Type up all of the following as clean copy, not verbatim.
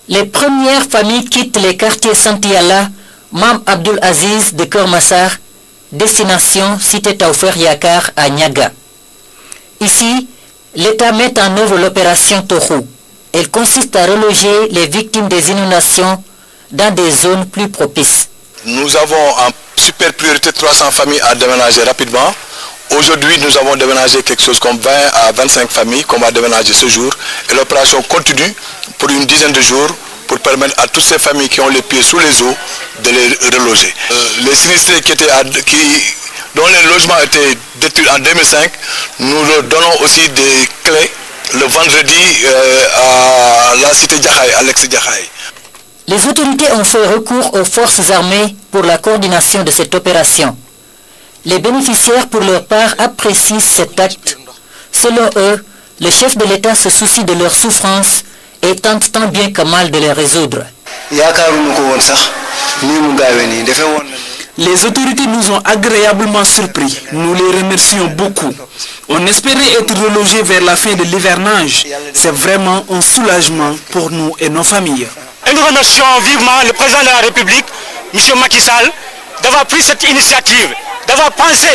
Les premières familles quittent les quartiers Santiala, Mam Abdul Aziz de Kermassar, destination Cité Taoufer Yakar à Niaga. Ici, l'État met en œuvre l'opération Tohou. Elle consiste à reloger les victimes des inondations dans des zones plus propices. Nous avons en super priorité 300 familles à déménager rapidement. Aujourd'hui, nous avons déménagé quelque chose comme 20 à 25 familles qu'on va déménager ce jour. Et l'opération continue pour une dizaine de jours pour permettre à toutes ces familles qui ont les pieds sous les eaux de les reloger. Les sinistrés dont les logements étaient détruits en 2005, nous leur donnons aussi des clés le vendredi à la cité Djahaï, à l'ex-Djahaï. Les autorités ont fait recours aux forces armées pour la coordination de cette opération. Les bénéficiaires, pour leur part, apprécient cet acte. Selon eux, le chef de l'État se soucie de leurs souffrances et tente tant bien que mal de les résoudre. Les autorités nous ont agréablement surpris. Nous les remercions beaucoup. On espérait être relogés vers la fin de l'hivernage. C'est vraiment un soulagement pour nous et nos familles. Et nous remercions vivement le président de la République, M. Macky Sall, d'avoir pris cette initiative, d'avoir pensé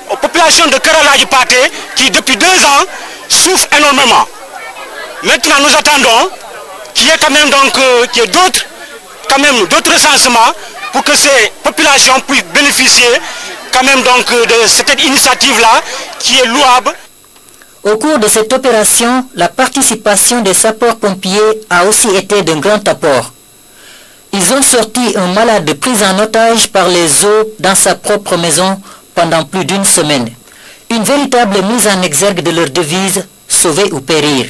aux populations de Kerala du Pathé qui depuis 2 ans souffrent énormément. Maintenant nous attendons qu'il y ait quand même d'autres recensements pour que ces populations puissent bénéficier quand même de cette initiative-là qui est louable. Au cours de cette opération, la participation des sapeurs-pompiers a aussi été d'un grand apport. Ils ont sorti un malade pris en otage par les eaux dans sa propre maison pendant plus d'1 semaine. Une véritable mise en exergue de leur devise « Sauver ou périr ».